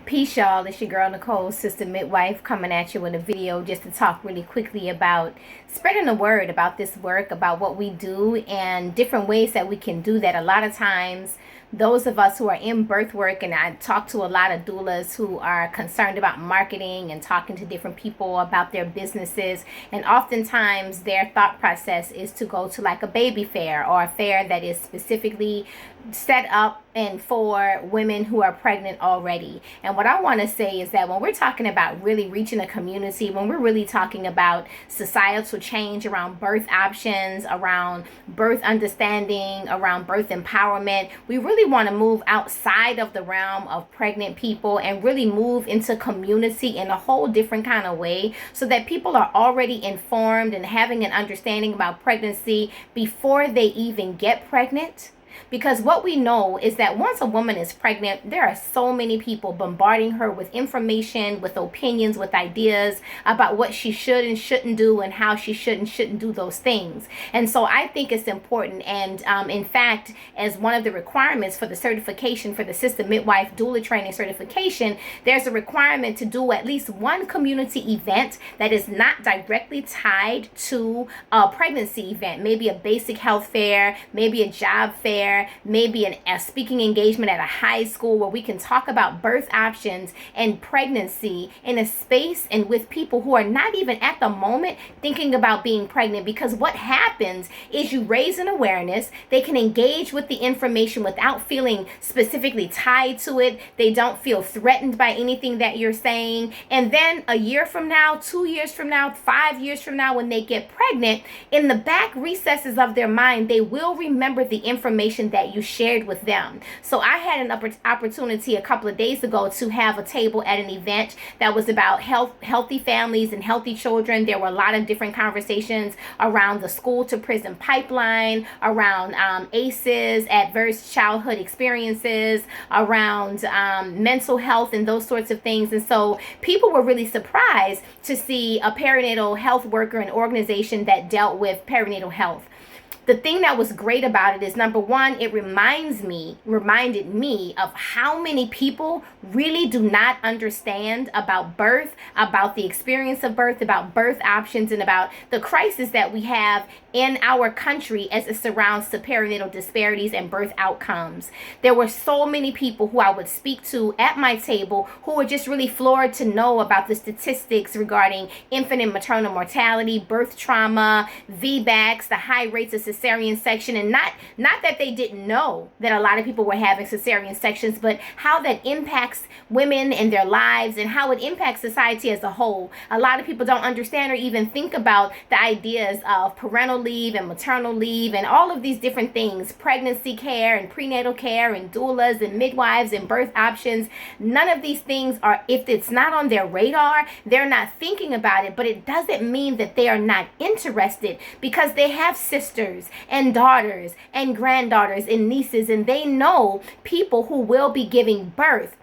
Peace, y'all. It's your girl Nicole, Sister Midwife, coming at you with a video just to talk really quickly about spreading the word about this work, about what we do, and different ways that we can do that. A lot of times, those of us who are in birth work, and I talk to a lot of doulas who are concerned about marketing and talking to different people about their businesses, and oftentimes their thought process is to go to like a baby fair or a fair that is specifically set up and for women who are pregnant already. And what I want to say is that when we're talking about really reaching a community, when we're really talking about societal change around birth options, around birth understanding, around birth empowerment, we really want to move outside of the realm of pregnant people and really move into community in a whole different kind of way, so that people are already informed and having an understanding about pregnancy before they even get pregnant. Because what we know is that once a woman is pregnant, there are so many people bombarding her with information, with opinions, with ideas about what she should and shouldn't do and how she should and shouldn't do those things. And so I think it's important. And in fact, as one of the requirements for the certification for the Sister Midwife Doula Training Certification, there's a requirement to do at least one community event that is not directly tied to a pregnancy event. Maybe a basic health fair, maybe a job fair, maybe a speaking engagement at a high school where we can talk about birth options and pregnancy in a space and with people who are not even at the moment thinking about being pregnant. Because what happens is you raise an awareness, they can engage with the information without feeling specifically tied to it. They don't feel threatened by anything that you're saying. And then a year from now, 2 years from now, 5 years from now, when they get pregnant, in the back recesses of their mind, they will remember the information that you shared with them. So I had an opportunity a couple of days ago to have a table at an event that was about healthy families and healthy children. There were a lot of different conversations around the school to prison pipeline, around ACEs, adverse childhood experiences, around mental health and those sorts of things. And so people were really surprised to see a perinatal health worker, an organization that dealt with perinatal health. The thing that was great about it is, number one, it reminded me of how many people really do not understand about birth, about the experience of birth, about birth options, and about the crisis that we have in our country as it surrounds to perinatal disparities and birth outcomes. There were so many people who I would speak to at my table who were just really floored to know about the statistics regarding infant and maternal mortality, birth trauma, VBACs, the high rates of cesarean section. And not that they didn't know that a lot of people were having cesarean sections, but how that impacts women and their lives and how it impacts society as a whole. A lot of people don't understand or even think about the ideas of parental leave and maternal leave and all of these different things, pregnancy care and prenatal care and doulas and midwives and birth options. None of these things are, if it's not on their radar, they're not thinking about it. But it doesn't mean that they are not interested, because they have sisters and daughters and granddaughters and nieces, and they know people who will be giving birth.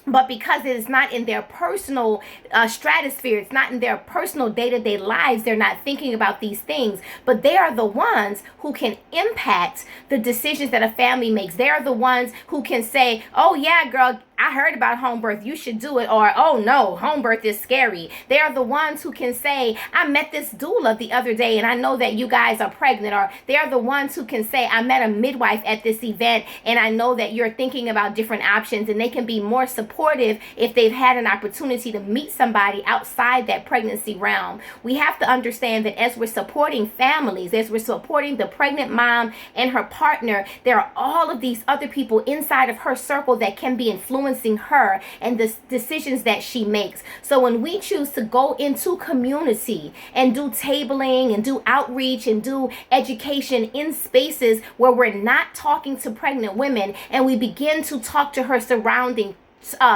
But because it is not in their personal stratosphere, it's not in their personal day-to-day lives, they're not thinking about these things. But they are the ones who can impact the decisions that a family makes. They are the ones who can say, oh yeah, girl, I heard about home birth, you should do it. Or, oh no, home birth is scary. They are the ones who can say, I met this doula the other day and I know that you guys are pregnant. Or they are the ones who can say, I met a midwife at this event and I know that you're thinking about different options. And they can be more supportive if they've had an opportunity to meet somebody outside that pregnancy realm. We have to understand that as we're supporting families, as we're supporting the pregnant mom and her partner, there are all of these other people inside of her circle that can be influencing her and the decisions that she makes. So when we choose to go into community and do tabling and do outreach and do education in spaces where we're not talking to pregnant women, and we begin to talk to her surrounding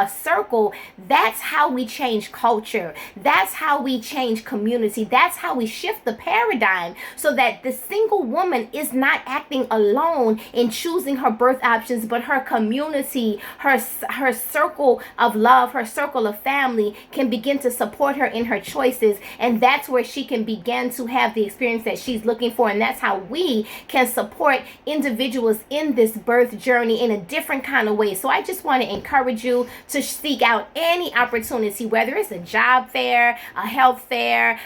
circle, that's how we change culture. That's how we change community. That's how we shift the paradigm, so that the single woman is not acting alone in choosing her birth options, but her community, her circle of love, her circle of family can begin to support her in her choices. And that's where she can begin to have the experience that she's looking for. And that's how we can support individuals in this birth journey in a different kind of way. So I just want to encourage you you to seek out any opportunity, whether it's a job fair, a health fair,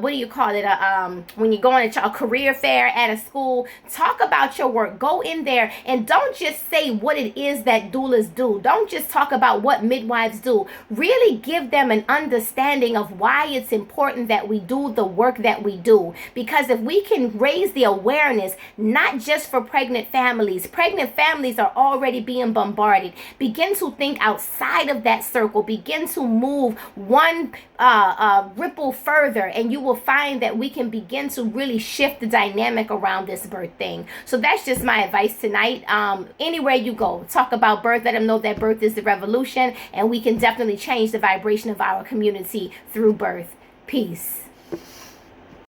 what do you call it? When you're going to a career fair at a school. Talk about your work. Go in there and don't just say what it is that doulas do. Don't just talk about what midwives do. Really give them an understanding of why it's important that we do the work that we do. Because if we can raise the awareness, not just for pregnant families are already being bombarded. Begin to think outside of that circle. Begin to move one ripple further, and you will find that we can begin to really shift the dynamic around this birth thing. So that's just my advice tonight. Anywhere you go, talk about birth. Let them know that birth is the revolution, and we can definitely change the vibration of our community through birth. Peace.